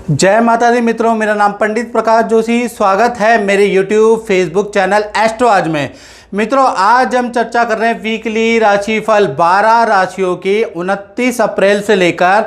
जय माता दी मित्रों, मेरा नाम पंडित प्रकाश जोशी। स्वागत है मेरे YouTube फेसबुक चैनल एस्ट्रो आज में। मित्रों, आज हम चर्चा कर रहे हैं वीकली राशिफल 12 राशियों की 29 अप्रैल से लेकर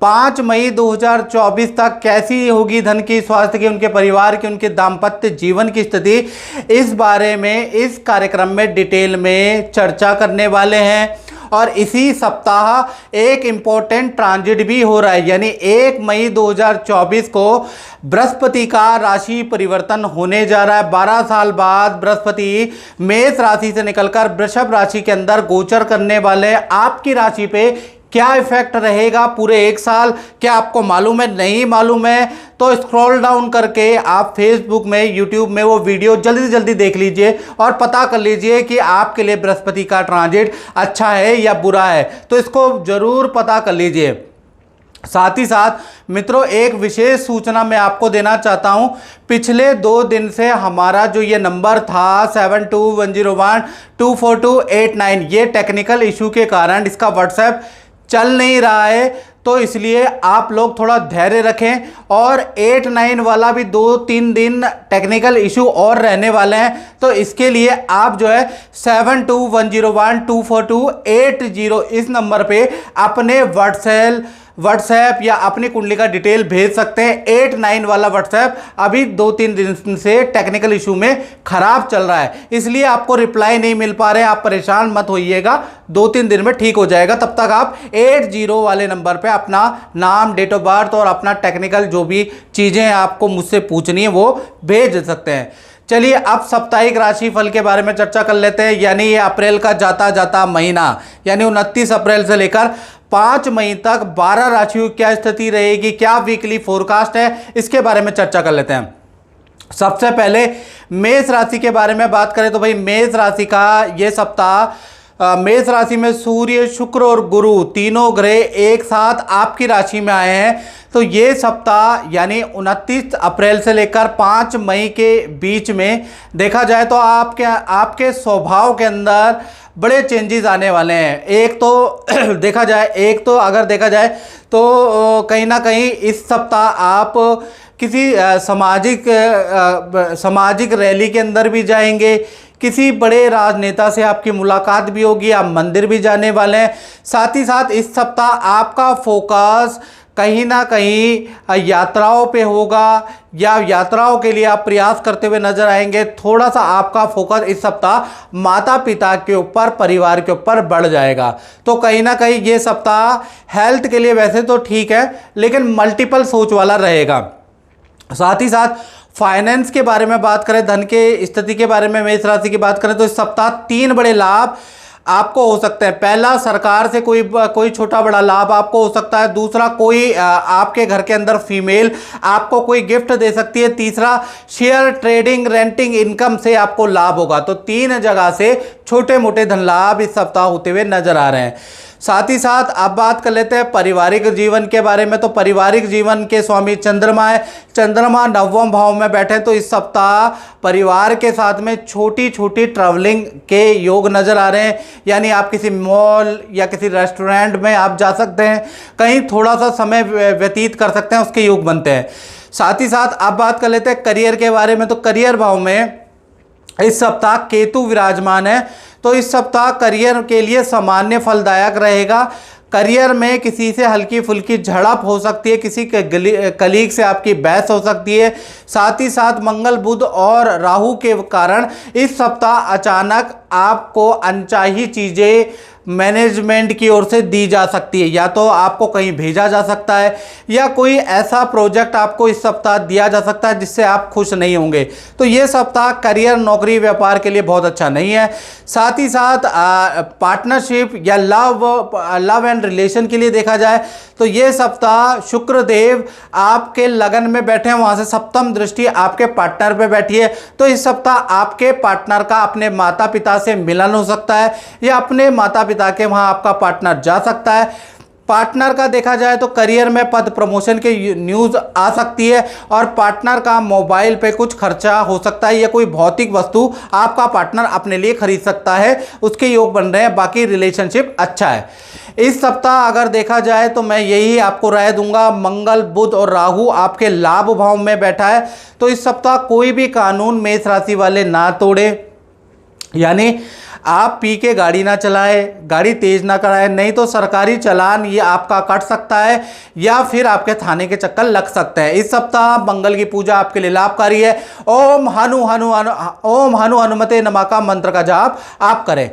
5 मई 2024 तक कैसी होगी धन की, स्वास्थ्य की, उनके परिवार की, उनके दाम्पत्य जीवन की स्थिति। इस बारे में इस कार्यक्रम में डिटेल में चर्चा करने वाले हैं। और इसी सप्ताह एक इम्पोर्टेंट ट्रांजिट भी हो रहा है, यानी 1 मई 2024 को बृहस्पति का राशि परिवर्तन होने जा रहा है। 12 साल बाद बृहस्पति मेष राशि से निकलकर वृषभ राशि के अंदर गोचर करने वाले हैं। आपकी राशि पे क्या इफेक्ट रहेगा पूरे एक साल, क्या आपको मालूम है? नहीं मालूम है तो स्क्रॉल डाउन करके आप फेसबुक में, यूट्यूब में वो वीडियो जल्दी से जल्दी देख लीजिए और पता कर लीजिए कि आपके लिए बृहस्पति का ट्रांजिट अच्छा है या बुरा है। तो इसको जरूर पता कर लीजिए। साथ ही साथ मित्रों, एक विशेष सूचना मैं आपको देना चाहता हूं। पिछले 2 दिन से हमारा जो ये नंबर था 7210124289, ये टेक्निकल इशू के कारण इसका व्हाट्सएप चल नहीं रहा है। तो इसलिए आप लोग थोड़ा धैर्य रखें। और 89 वाला भी 2-3 दिन टेक्निकल इशू और रहने वाले हैं। तो इसके लिए आप जो है 7210124280 इस नंबर पे अपने व्हाट्सएप या अपनी कुंडली का डिटेल भेज सकते हैं। 89 वाला व्हाट्सएप अभी 2-3 दिन से टेक्निकल इशू में खराब चल रहा है, इसलिए आपको रिप्लाई नहीं मिल पा रहे हैं। आप परेशान मत होइएगा, 2-3 दिन में ठीक हो जाएगा। तब तक आप 80 वाले नंबर पे अपना नाम, डेट ऑफ बर्थ और अपना टेक्निकल जो भी चीज़ें आपको मुझसे पूछनी है वो भेज सकते हैं। चलिए अब साप्ताहिक राशिफल के बारे में चर्चा कर लेते हैं। यानी ये अप्रैल का जाता जाता महीना, यानी 29 अप्रैल से लेकर 5 मई तक 12 राशियों की क्या स्थिति रहेगी, क्या वीकली फोरकास्ट है, इसके बारे में चर्चा कर लेते हैं। सबसे पहले मेष राशि के बारे में बात करें तो भाई मेष राशि का ये सप्ताह, मेष राशि में सूर्य, शुक्र और गुरु तीनों ग्रह एक साथ आपकी राशि में आए हैं। तो ये सप्ताह यानी 29 अप्रैल से लेकर 5 मई के बीच में देखा जाए तो आपके स्वभाव के अंदर बड़े चेंजेस आने वाले हैं। एक तो अगर देखा जाए तो कहीं ना कहीं इस सप्ताह आप किसी सामाजिक रैली के अंदर भी जाएंगे, किसी बड़े राजनेता से आपकी मुलाकात भी होगी, आप मंदिर भी जाने वाले हैं। साथ ही साथ इस सप्ताह आपका फोकस कहीं ना कहीं यात्राओं पे होगा या यात्राओं के लिए आप प्रयास करते हुए नजर आएंगे। थोड़ा सा आपका फोकस इस सप्ताह माता पिता के ऊपर, परिवार के ऊपर बढ़ जाएगा। तो कहीं ना कहीं ये सप्ताह हेल्थ के लिए वैसे तो ठीक है, लेकिन मल्टीपल सोच वाला रहेगा। साथ ही साथ फाइनेंस के बारे में बात करें, धन के स्थिति के बारे में मेष राशि की बात करें तो इस सप्ताह 3 बड़े लाभ आपको हो सकते हैं। पहला, सरकार से कोई छोटा बड़ा लाभ आपको हो सकता है। दूसरा, कोई आपके घर के अंदर फीमेल आपको कोई गिफ्ट दे सकती है। तीसरा, शेयर ट्रेडिंग, रेंटिंग इनकम से आपको लाभ होगा। तो 3 जगह से छोटे मोटे धन लाभ इस सप्ताह होते हुए नजर आ रहे हैं। साथ ही साथ अब बात कर लेते हैं पारिवारिक जीवन के बारे में। तो पारिवारिक जीवन के स्वामी चंद्रमा है, चंद्रमा 9वें भाव में बैठे। तो इस सप्ताह परिवार के साथ में छोटी छोटी ट्रैवलिंग के योग नजर आ रहे हैं। यानी आप किसी मॉल या किसी रेस्टोरेंट में आप जा सकते हैं, कहीं थोड़ा सा समय व्यतीत कर सकते हैं, उसके योग बनते हैं। साथ ही साथ अब बात कर लेते हैं करियर के बारे में। तो करियर भाव में इस सप्ताह केतु विराजमान है। तो इस सप्ताह करियर के लिए सामान्य फलदायक रहेगा। करियर में किसी से हल्की फुल्की झड़प हो सकती है, किसी के कलीग से आपकी बहस हो सकती है। साथ ही साथ मंगल, बुध और राहु के कारण इस सप्ताह अचानक आपको अनचाही चीज़ें मैनेजमेंट की ओर से दी जा सकती है। या तो आपको कहीं भेजा जा सकता है या कोई ऐसा प्रोजेक्ट आपको इस सप्ताह दिया जा सकता है जिससे आप खुश नहीं होंगे। तो ये सप्ताह करियर, नौकरी, व्यापार के लिए बहुत अच्छा नहीं है। साथ ही साथ पार्टनरशिप या लव एंड रिलेशन के लिए देखा जाए तो ये सप्ताह शुक्रदेव आपके लगन में बैठे हैं, वहाँ से सप्तम दृष्टि आपके पार्टनर पे बैठी है। तो इस सप्ताह आपके पार्टनर का अपने माता पिता से मिलन हो सकता है या अपने माता पिता के वहाँ आपका पार्टनर जा सकता है। पार्टनर का देखा जाए तो करियर में पद प्रमोशन के न्यूज़ आ सकती है और पार्टनर का मोबाइल पे कुछ खर्चा हो सकता है या कोई भौतिक वस्तु आपका पार्टनर अपने लिए खरीद सकता है, उसके योग बन रहे हैं। बाकी रिलेशनशिप अच्छा है। इस सप्ताह अगर देखा जाए तो मैं यही आपको राय दूंगा, मंगल बुध और राहु आपके लाभ भाव में बैठा है, तो इस सप्ताह कोई भी कानून मेष राशि वाले ना तोड़े, यानी आप पी के गाड़ी ना चलाएं, गाड़ी तेज ना कराएं, नहीं तो सरकारी चालान ये आपका कट सकता है या फिर आपके थाने के चक्कर लग सकते हैं। इस सप्ताह मंगल की पूजा आपके लिए लाभकारी है। ओम हनु हनुमते नमः का मंत्र का जाप आप करें।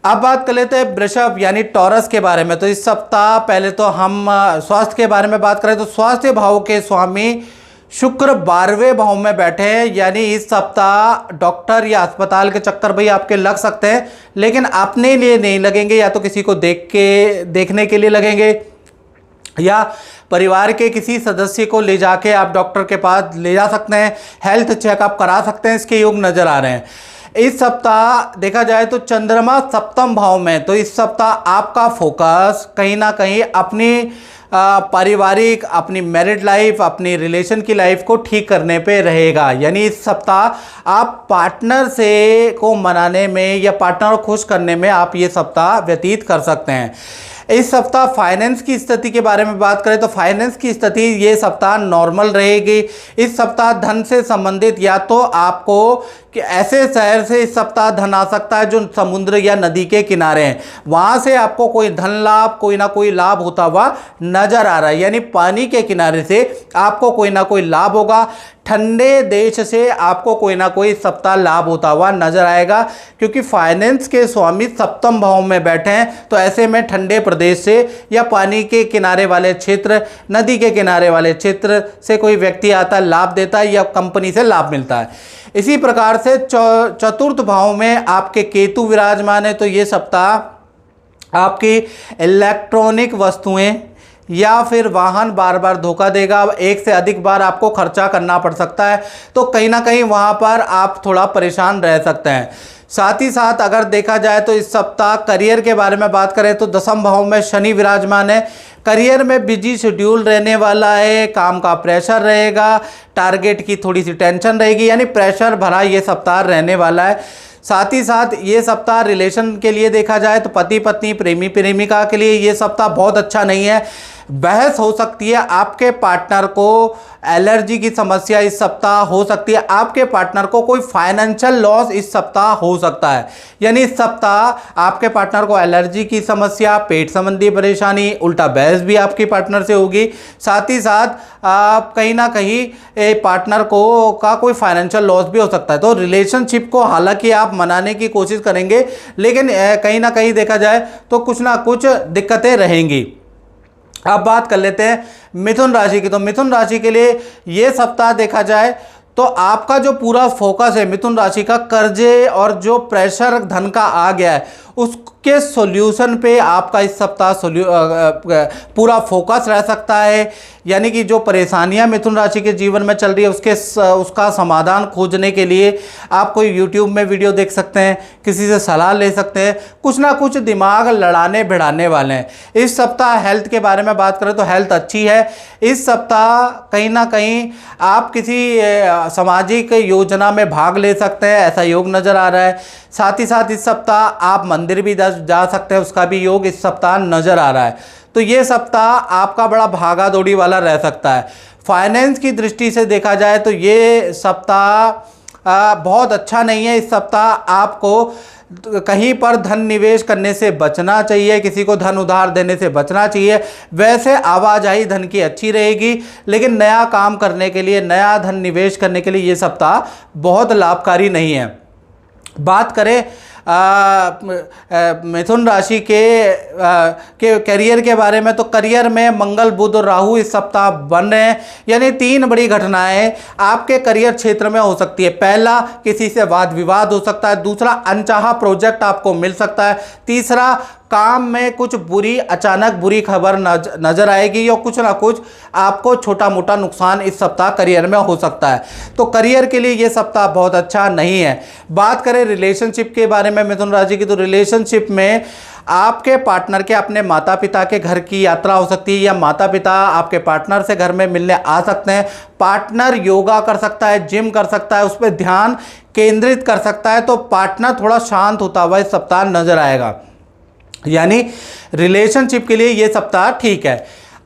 अब बात कर लेते हैं वृषभ यानी टॉरस के बारे में। तो इस सप्ताह पहले तो हम स्वास्थ्य के बारे में बात करें तो स्वास्थ्य भाव के स्वामी शुक्र 12वें भाव में बैठे हैं, यानी इस सप्ताह डॉक्टर या अस्पताल के चक्कर भाई आपके लग सकते हैं, लेकिन अपने लिए नहीं लगेंगे, या तो किसी को देखने के लिए लगेंगे या परिवार के किसी सदस्य को ले जाके आप डॉक्टर के पास ले जा सकते हैं, हेल्थ चेकअप करा सकते हैं, इसके योग नजर आ रहे हैं। इस सप्ताह देखा जाए तो चंद्रमा सप्तम भाव में, तो इस सप्ताह आपका फोकस कहीं ना कहीं अपनी पारिवारिक, अपनी मैरिड लाइफ, अपनी रिलेशन की लाइफ को ठीक करने पे रहेगा। यानी इस सप्ताह आप पार्टनर से को मनाने में या पार्टनर को खुश करने में आप ये सप्ताह व्यतीत कर सकते हैं। इस सप्ताह फाइनेंस की स्थिति के बारे में बात करें तो फाइनेंस की स्थिति ये सप्ताह नॉर्मल रहेगी। इस सप्ताह धन से संबंधित या तो आपको कि ऐसे शहर से इस सप्ताह धन आ सकता है जो समुद्र या नदी के किनारे हैं, वहाँ से आपको कोई धन लाभ, कोई ना कोई लाभ होता हुआ नजर आ रहा है, यानी पानी के किनारे से आपको कोई ना कोई लाभ होगा। ठंडे देश से आपको कोई ना कोई सप्ताह लाभ होता हुआ नजर आएगा, क्योंकि फाइनेंस के स्वामी सप्तम भाव में बैठे हैं, तो ऐसे में ठंडे प्रदेश से या पानी के किनारे वाले क्षेत्र, नदी के किनारे वाले क्षेत्र से कोई व्यक्ति आता है, लाभ देता है या कंपनी से लाभ मिलता है। इसी प्रकार से चतुर्थ भाव में आपके केतु विराजमान है, तो ये सप्ताह आपकी इलेक्ट्रॉनिक वस्तुएं या फिर वाहन बार बार धोखा देगा, एक से अधिक बार आपको खर्चा करना पड़ सकता है, तो कहीं ना कहीं वहाँ पर आप थोड़ा परेशान रह सकते हैं। साथ ही साथ अगर देखा जाए तो इस सप्ताह करियर के बारे में बात करें तो दसम भाव में शनि विराजमान है। करियर में बिजी शेड्यूल रहने वाला है, काम का प्रेशर रहेगा, टारगेट की थोड़ी सी टेंशन रहेगी, यानी प्रेशर भरा ये सप्ताह रहने वाला है। साथ ही साथ ये सप्ताह रिलेशन के लिए देखा जाए तो पति पत्नी, प्रेमी प्रेमिका के लिए ये सप्ताह बहुत अच्छा नहीं है। बहस हो सकती है, आपके पार्टनर को एलर्जी की समस्या इस सप्ताह हो सकती है, आपके पार्टनर को कोई फाइनेंशियल लॉस इस सप्ताह हो सकता है। यानी इस सप्ताह आपके पार्टनर को एलर्जी की समस्या, पेट संबंधी परेशानी, उल्टा बहस भी आपके पार्टनर से होगी। साथ ही साथ आप कहीं ना कहीं पार्टनर को का कोई फाइनेंशियल लॉस भी हो सकता है। तो रिलेशनशिप को हालांकि आप मनाने की कोशिश करेंगे, लेकिन कहीं ना कहीं देखा जाए तो कुछ ना कुछ दिक्कतें रहेंगी। अब बात कर लेते हैं मिथुन राशि की। तो मिथुन राशि के लिए ये सप्ताह देखा जाए तो आपका जो पूरा फोकस है मिथुन राशि का, कर्जे और जो प्रेशर धन का आ गया है उसके सॉल्यूशन पे आपका इस सप्ताह पूरा फोकस रह सकता है। यानी कि जो परेशानियां मिथुन राशि के जीवन में चल रही है उसका समाधान खोजने के लिए आप कोई यूट्यूब में वीडियो देख सकते हैं, किसी से सलाह ले सकते हैं, कुछ ना कुछ दिमाग लड़ाने भिड़ाने वाले हैं। इस सप्ताह हेल्थ के बारे में बात करें तो हेल्थ अच्छी है। इस सप्ताह कहीं ना कहीं आप किसी सामाजिक योजना में भाग ले सकते हैं, ऐसा योग नज़र आ रहा है। साथ ही साथ इस सप्ताह आप मंदिर भी जा सकते हैं, उसका भी योग इस सप्ताह नज़र आ रहा है। तो ये सप्ताह आपका बड़ा भागा दौड़ी वाला रह सकता है। फाइनेंस की दृष्टि से देखा जाए तो ये सप्ताह बहुत अच्छा नहीं है। इस सप्ताह आपको कहीं पर धन निवेश करने से बचना चाहिए, किसी को धन उधार देने से बचना चाहिए। वैसे आवाजाही धन की अच्छी रहेगी, लेकिन नया काम करने के लिए, नया धन निवेश करने के लिए ये सप्ताह बहुत लाभकारी नहीं है। बात करें मिथुन राशि के करियर के बारे में, तो करियर में मंगल बुध और राहु इस सप्ताह बन रहे हैं, यानी 3 बड़ी घटनाएं आपके करियर क्षेत्र में हो सकती है। पहला, किसी से वाद विवाद हो सकता है। दूसरा, अनचाहा प्रोजेक्ट आपको मिल सकता है। तीसरा, काम में कुछ अचानक बुरी खबर नजर आएगी, या कुछ ना कुछ आपको छोटा मोटा नुकसान इस सप्ताह करियर में हो सकता है। तो करियर के लिए ये सप्ताह बहुत अच्छा नहीं है। बात करें रिलेशनशिप के बारे में मिथुन राशि की, तो रिलेशनशिप में आपके पार्टनर के अपने माता पिता के घर की यात्रा हो सकती है, या माता पिता आपके पार्टनर से घर में मिलने आ सकते हैं। पार्टनर योगा कर सकता है, जिम कर सकता है, उस पर ध्यान केंद्रित कर सकता है। तो पार्टनर थोड़ा शांत होता हुआ इस सप्ताह नजर आएगा, यानी रिलेशनशिप के लिए ये सप्ताह ठीक है।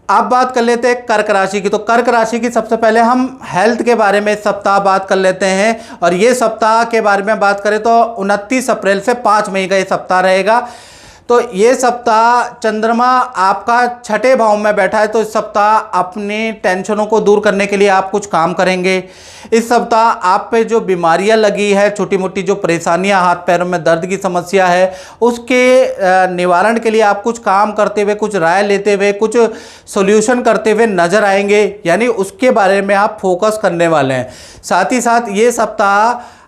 अब बात कर लेते हैं कर्क राशि की। तो कर्क राशि की सबसे पहले हम हेल्थ के बारे में इस सप्ताह बात कर लेते हैं। और ये सप्ताह के बारे में बात करें तो 29 अप्रैल से 5 मई का ये सप्ताह रहेगा। तो ये सप्ताह चंद्रमा आपका 6ठे भाव में बैठा है, तो इस सप्ताह अपनी टेंशनों को दूर करने के लिए आप कुछ काम करेंगे। इस सप्ताह आप पे जो बीमारियां लगी है, छोटी मोटी जो परेशानियां, हाथ पैरों में दर्द की समस्या है, उसके निवारण के लिए आप कुछ काम करते हुए, कुछ राय लेते हुए, कुछ सॉल्यूशन करते हुए नजर आएंगे, यानी उसके बारे में आप फोकस करने वाले हैं। साथ ही साथ ये सप्ताह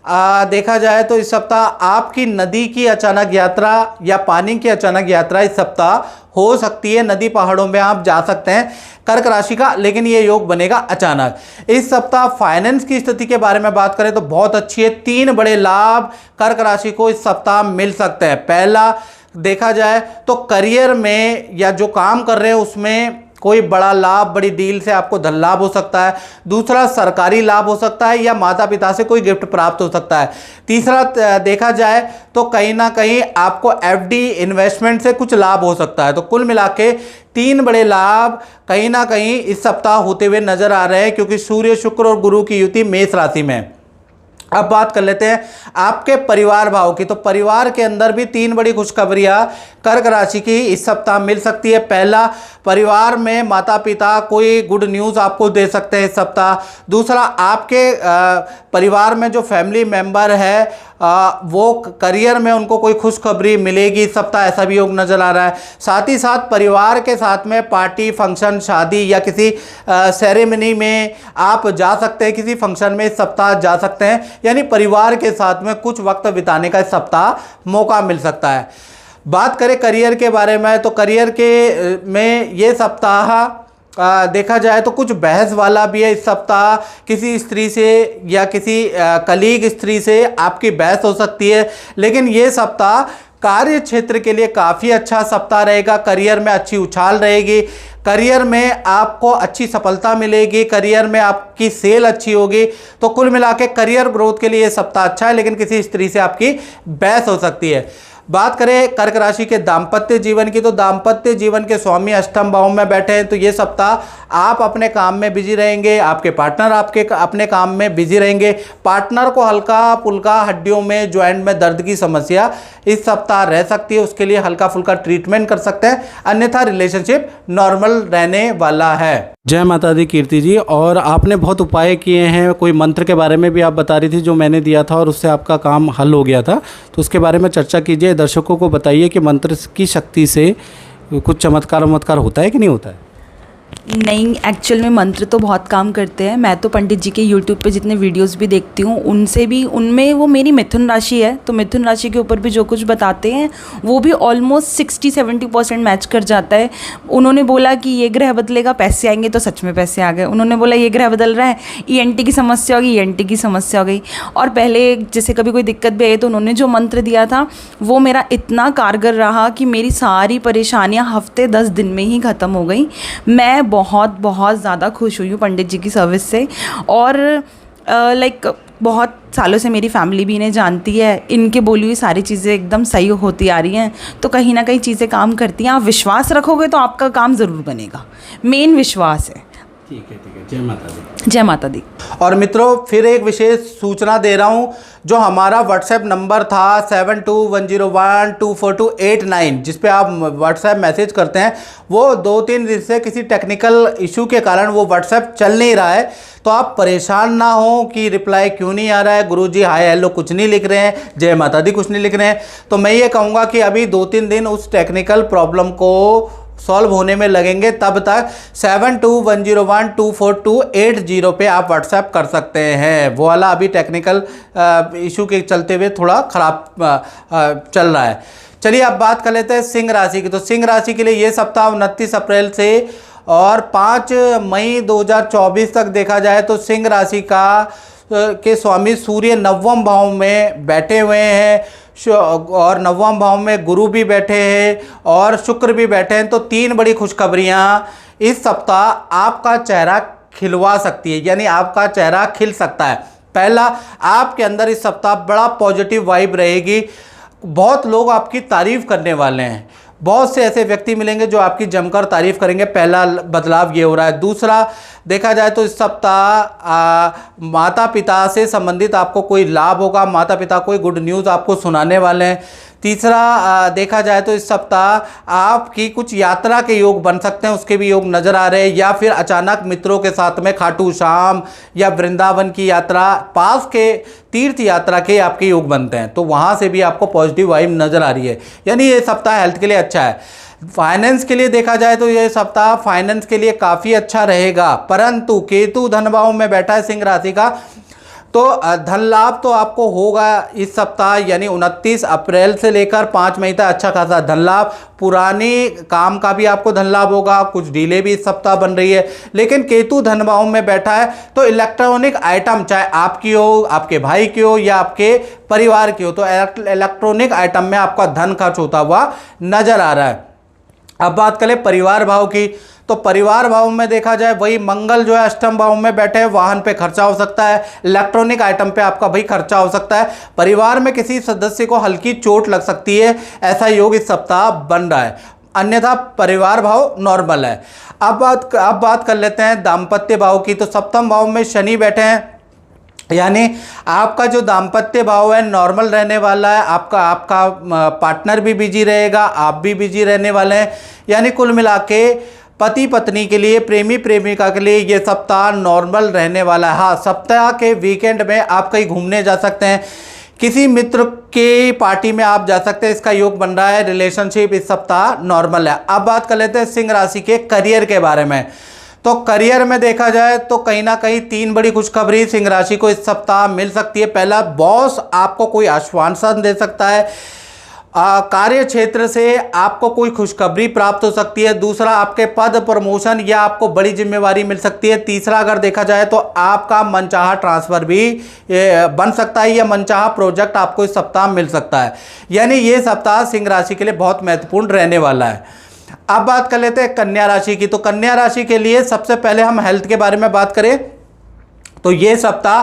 देखा जाए तो इस सप्ताह आपकी नदी की अचानक यात्रा या पानी की अचानक यात्रा इस सप्ताह हो सकती है। नदी पहाड़ों में आप जा सकते हैं कर्क राशि का, लेकिन ये योग बनेगा अचानक। इस सप्ताह फाइनेंस की स्थिति के बारे में बात करें तो बहुत अच्छी है। 3 बड़े लाभ कर्क राशि को इस सप्ताह मिल सकते हैं। पहला देखा जाए तो करियर में या जो काम कर रहे हैं उसमें कोई बड़ा लाभ, बड़ी डील से आपको धन लाभ हो सकता है। दूसरा सरकारी लाभ हो सकता है, या माता पिता से कोई गिफ्ट प्राप्त हो सकता है। तीसरा देखा जाए तो कहीं ना कहीं आपको एफडी इन्वेस्टमेंट से कुछ लाभ हो सकता है। तो कुल मिला के 3 बड़े लाभ कहीं ना कहीं इस सप्ताह होते हुए नजर आ रहे हैं, क्योंकि सूर्य, शुक्र और गुरु की युति मेष राशि में। अब बात कर लेते हैं आपके परिवार भाव की। तो परिवार के अंदर भी 3 बड़ी खुशखबरियां कर्क राशि की इस सप्ताह मिल सकती है। पहला, परिवार में माता पिता कोई गुड न्यूज़ आपको दे सकते हैं इस सप्ताह। दूसरा, आपके परिवार में जो फैमिली मेंबर है वो करियर में उनको कोई खुशखबरी मिलेगी इस सप्ताह, ऐसा भी योग नजर आ रहा है। साथ ही साथ परिवार के साथ में पार्टी, फंक्शन, शादी या किसी सेरेमनी में आप जा सकते हैं, किसी फंक्शन में इस सप्ताह जा सकते हैं, यानी परिवार के साथ में कुछ वक्त बिताने का इस सप्ताह मौका मिल सकता है। बात करें करियर के बारे में, तो करियर के में ये सप्ताह देखा जाए तो कुछ बहस वाला भी है इस सप्ताह। किसी स्त्री से या किसी कलीग स्त्री से आपकी बहस हो सकती है, लेकिन ये सप्ताह कार्य क्षेत्र के लिए काफ़ी अच्छा सप्ताह रहेगा। करियर में अच्छी उछाल रहेगी, करियर में आपको अच्छी सफलता मिलेगी, करियर में आपकी सेल अच्छी होगी। तो कुल मिला के करियर ग्रोथ के लिए ये सप्ताह अच्छा है, लेकिन किसी स्त्री से आपकी बहस हो सकती है। बात करें कर्क राशि के दाम्पत्य जीवन की, तो दाम्पत्य जीवन के स्वामी अष्टम भाव में बैठे हैं। तो ये सप्ताह आप अपने काम में बिजी रहेंगे, आपके पार्टनर आपके अपने काम में बिजी रहेंगे। पार्टनर को हल्का फुल्का हड्डियों में, जॉइंट में दर्द की समस्या इस सप्ताह रह सकती है, उसके लिए हल्का फुल्का ट्रीटमेंट कर सकते हैं, अन्यथा रिलेशनशिप नॉर्मल रहने वाला है। जय माता दी कीर्ति जी। और आपने बहुत उपाय किए हैं, कोई मंत्र के बारे में भी आप बता रही थी जो मैंने दिया था और उससे आपका काम हल हो गया था, तो उसके बारे में चर्चा कीजिए। दर्शकों को बताइए कि मंत्र की शक्ति से कुछ चमत्कार होता है कि नहीं होता है? नहीं, एक्चुअल में मंत्र तो बहुत काम करते हैं। मैं तो पंडित जी के यूट्यूब पे जितने वीडियोस भी देखती हूँ उनसे भी, उनमें वो मेरी मिथुन राशि है, तो मिथुन राशि के ऊपर भी जो कुछ बताते हैं वो भी ऑलमोस्ट 60-70% मैच कर जाता है। उन्होंने बोला कि ये ग्रह बदलेगा, पैसे आएंगे, तो सच में पैसे आ गए। उन्होंने बोला ये ग्रह बदल रहा है, ENT की समस्या होगी, ENT की समस्या हो गई। और पहले जैसे कभी कोई दिक्कत भी आई तो उन्होंने जो मंत्र दिया था वो मेरा इतना कारगर रहा कि मेरी सारी परेशानियाँ हफ्ते 10 दिन में ही ख़त्म हो गई। मैं बहुत ज़्यादा खुश हुई हूँ पंडित जी की सर्विस से। और लाइक बहुत सालों से मेरी फैमिली भी इन्हें जानती है, इनके बोली हुई सारी चीज़ें एकदम सही होती आ रही हैं, तो कहीं ना कहीं चीज़ें काम करती हैं। आप विश्वास रखोगे तो आपका काम ज़रूर बनेगा, मेन विश्वास है। ठीक है। जय माता दी। जय माता दी। और मित्रों, फिर एक विशेष सूचना दे रहा हूं, जो हमारा व्हाट्सएप नंबर था 7210124289, जिस पे आप व्हाट्सएप मैसेज करते हैं, वो 2-3 दिन से किसी टेक्निकल इशू के कारण वो व्हाट्सएप चल नहीं रहा है। तो आप परेशान ना हो कि रिप्लाई क्यों नहीं आ रहा है, गुरुजी हाय हेलो कुछ नहीं लिख रहे हैं, जय माता दी कुछ नहीं लिख रहे हैं। तो मैं ये कहूँगा कि अभी 2-3 दिन उस टेक्निकल प्रॉब्लम को सॉल्व होने में लगेंगे, तब तक 7210124280 पे आप व्हाट्सएप कर सकते हैं। वो वाला अभी टेक्निकल इशू के चलते हुए थोड़ा ख़राब चल रहा है। चलिए अब बात कर लेते हैं सिंह राशि की। तो सिंह राशि के लिए ये सप्ताह 29 अप्रैल से और 5 मई 2024 तक देखा जाए तो सिंह राशि के स्वामी सूर्य 9वें भाव में बैठे हुए हैं। और नवम भाव में गुरु भी बैठे हैं और शुक्र भी बैठे हैं। तो 3 बड़ी खुशखबरियां इस सप्ताह आपका चेहरा खिलवा सकती है, यानी आपका चेहरा खिल सकता है। पहला, आपके अंदर इस सप्ताह बड़ा पॉजिटिव वाइब रहेगी। बहुत लोग आपकी तारीफ करने वाले हैं, बहुत से ऐसे व्यक्ति मिलेंगे जो आपकी जमकर तारीफ करेंगे। पहला बदलाव ये हो रहा है। दूसरा, देखा जाए तो इस सप्ताह माता पिता से संबंधित आपको कोई लाभ होगा, माता पिता कोई गुड न्यूज़ आपको सुनाने वाले हैं। तीसरा, देखा जाए तो इस सप्ताह आपकी कुछ यात्रा के योग बन सकते हैं, उसके भी योग नज़र आ रहे हैं। या फिर अचानक मित्रों के साथ में खाटू श्याम या वृंदावन की यात्रा, पास के तीर्थ यात्रा के आपके योग बनते हैं, तो वहाँ से भी आपको पॉजिटिव वाइब नज़र आ रही है। यानी ये सप्ताह हेल्थ के लिए अच्छा है। फाइनेंस के लिए देखा जाए तो ये सप्ताह फाइनेंस के लिए काफ़ी अच्छा रहेगा, परंतु केतु धन भाव में बैठा है सिंह राशि का, तो धन लाभ तो आपको होगा इस सप्ताह, यानी 29 अप्रैल से लेकर 5 मई तक अच्छा खासा धन लाभ। पुरानी काम का भी आपको धन लाभ होगा, कुछ डीले भी इस सप्ताह बन रही है। लेकिन केतु धन भाव में बैठा है तो इलेक्ट्रॉनिक आइटम, चाहे आपकी हो, आपके भाई की हो या आपके परिवार की हो, तो इलेक्ट्रॉनिक आइटम में आपका धन खर्च होता हुआ नजर आ रहा है। अब बात करें परिवार भाव की, तो परिवार भाव में देखा जाए वही मंगल जो है अष्टम भाव में बैठे हैं, वाहन पे खर्चा हो सकता है, इलेक्ट्रॉनिक आइटम पे आपका भाई खर्चा हो सकता है, परिवार में किसी सदस्य को हल्की चोट लग सकती है, ऐसा योग इस सप्ताह बन रहा है। अन्यथा परिवार भाव नॉर्मल है। अब बात कर लेते हैं दाम्पत्य भाव की, तो सप्तम भाव में शनि बैठे हैं, यानी आपका जो दाम्पत्य भाव है नॉर्मल रहने वाला है। आपका पार्टनर भी बिजी रहेगा, आप भी बिजी रहने वाले हैं, यानी कुल मिला के पति पत्नी के लिए, प्रेमी प्रेमिका के लिए ये सप्ताह नॉर्मल रहने वाला है। हाँ, सप्ताह के वीकेंड में आप कहीं घूमने जा सकते हैं, किसी मित्र की पार्टी में आप जा सकते हैं, इसका योग बन रहा है। रिलेशनशिप इस सप्ताह नॉर्मल है। अब बात कर लेते हैं सिंह राशि के करियर के बारे में, तो करियर में देखा जाए तो कहीं ना कहीं 3 बड़ी खुशखबरी सिंह राशि को इस सप्ताह मिल सकती है। पहला, बॉस आपको कोई आश्वासन दे सकता है, कार्य क्षेत्र से आपको कोई खुशखबरी प्राप्त हो सकती है। दूसरा, आपके पद प्रमोशन या आपको बड़ी जिम्मेवारी मिल सकती है। तीसरा, अगर देखा जाए तो आपका मनचाहा ट्रांसफ़र भी बन सकता है या मनचाहा प्रोजेक्ट आपको इस सप्ताह मिल सकता है। यानी ये सप्ताह सिंह राशि के लिए बहुत महत्वपूर्ण रहने वाला है। अब बात कर लेते हैं कन्या राशि की, तो कन्या राशि के लिए सबसे पहले हम हेल्थ के बारे में बात करें तो ये सप्ताह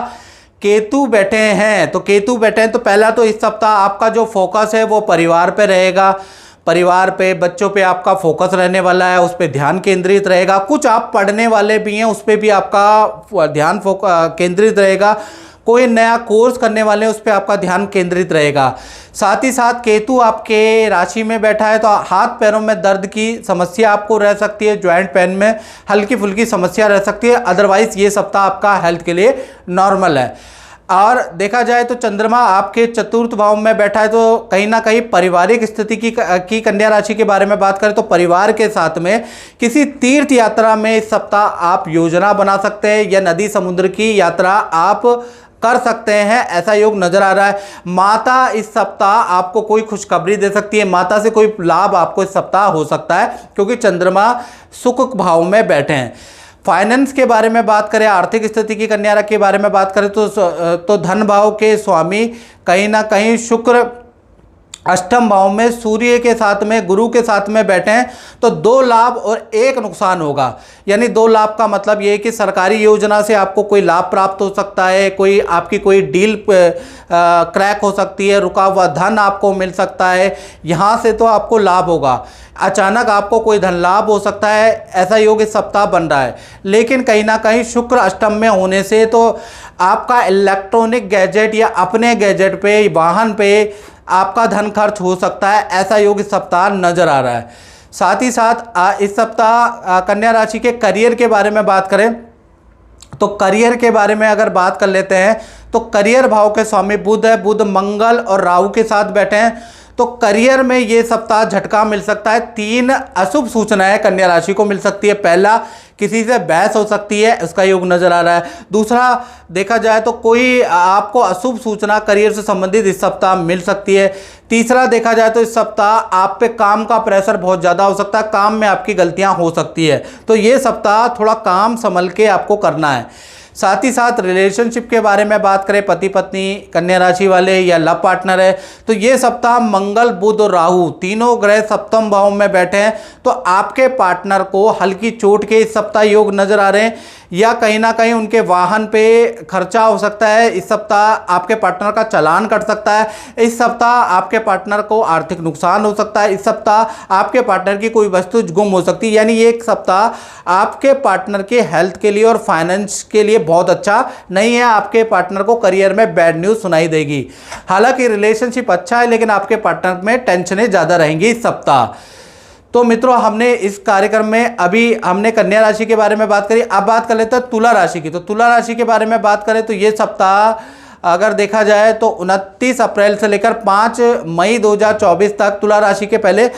केतु बैठे हैं, तो पहला तो इस सप्ताह आपका जो फोकस है वो परिवार पे रहेगा, परिवार पे, बच्चों पे आपका फोकस रहने वाला है, उस पर ध्यान केंद्रित रहेगा। कुछ आप पढ़ने वाले भी हैं, उस पर भी आपका ध्यान केंद्रित रहेगा। कोई नया कोर्स करने वाले हैं, उस पर आपका ध्यान केंद्रित रहेगा। साथ ही साथ केतु आपके राशि में बैठा है तो हाथ पैरों में दर्द की समस्या आपको रह सकती है, जॉइंट पेन में हल्की फुल्की समस्या रह सकती है। अदरवाइज ये सप्ताह आपका हेल्थ के लिए नॉर्मल है। और देखा जाए तो चंद्रमा आपके चतुर्थ भाव में बैठा है, तो कहीं ना कहीं पारिवारिक स्थिति की कन्या राशि के बारे में बात करें तो परिवार के साथ में किसी तीर्थ यात्रा में इस सप्ताह आप योजना बना सकते हैं या नदी समुद्र की यात्रा आप कर सकते हैं, ऐसा योग नजर आ रहा है। माता इस सप्ताह आपको कोई खुशखबरी दे सकती है, माता से कोई लाभ आपको इस सप्ताह हो सकता है क्योंकि चंद्रमा सुख भाव में बैठे हैं। फाइनेंस के बारे में बात करें, आर्थिक स्थिति की कन्या राशि के बारे में बात करें तो धन भाव के स्वामी कहीं ना कहीं शुक्र अष्टम भाव में सूर्य के साथ में, गुरु के साथ में बैठे हैं, तो 2 लाभ और 1 नुकसान होगा। यानी 2 लाभ का मतलब ये है कि सरकारी योजना से आपको कोई लाभ प्राप्त हो सकता है, आपकी कोई डील क्रैक हो सकती है, रुका हुआ धन आपको मिल सकता है, यहाँ से तो आपको लाभ होगा। अचानक आपको कोई धन लाभ हो सकता है, ऐसा योग इस सप्ताह बन रहा है। लेकिन कहीं ना कहीं शुक्र अष्टम में होने से तो आपका इलेक्ट्रॉनिक गैजेट या अपने गैजेट पे, वाहन पे आपका धन खर्च हो सकता है, ऐसा योग इस सप्ताह नजर आ रहा है। साथ ही साथ इस सप्ताह कन्या राशि के करियर के बारे में बात करें तो करियर के बारे में अगर बात कर लेते हैं तो करियर भाव के स्वामी बुध है, बुध मंगल और राहु के साथ बैठे हैं, तो करियर में ये सप्ताह झटका मिल सकता है। 3 अशुभ सूचनाएं कन्या राशि को मिल सकती है। पहला, किसी से बहस हो सकती है, उसका योग नजर आ रहा है। दूसरा, देखा जाए तो कोई आपको अशुभ सूचना करियर से संबंधित इस सप्ताह मिल सकती है। तीसरा, देखा जाए तो इस सप्ताह आप पे काम का प्रेशर बहुत ज़्यादा हो सकता है, काम में आपकी गलतियां हो सकती है, तो ये सप्ताह थोड़ा काम संभल के आपको करना है। साथ ही साथ रिलेशनशिप के बारे में बात करें, पति पत्नी, कन्या राशि वाले या लव पार्टनर है, तो ये सप्ताह मंगल, बुध और राहु तीनों ग्रह सप्तम भाव में बैठे हैं, तो आपके पार्टनर को हल्की चोट के इस सप्ताह योग नजर आ रहे हैं, या कहीं ना कहीं उनके वाहन पे खर्चा हो सकता है। इस सप्ताह आपके पार्टनर का चालान कट सकता है। इस सप्ताह आपके पार्टनर को आर्थिक नुकसान हो सकता है। इस सप्ताह आपके पार्टनर की कोई वस्तु गुम हो सकती है। यानी ये एक सप्ताह आपके पार्टनर के हेल्थ के लिए और फाइनेंस के लिए बहुत अच्छा नहीं है। आपके पार्टनर को करियर में बैड न्यूज़ सुनाई देगी। हालांकि रिलेशनशिप अच्छा है, लेकिन आपके पार्टनर में टेंशनें ज़्यादा रहेंगी इस सप्ताह। तो मित्रों, हमने इस कार्यक्रम में अभी हमने कन्या राशि के बारे में बात करी। अब बात कर लेते हैं तुला राशि की। तो तुला राशि के बारे में बात करें तो ये सप्ताह अगर देखा जाए तो 29 अप्रैल से लेकर 5 मई 2024 तक तुला राशि के पहले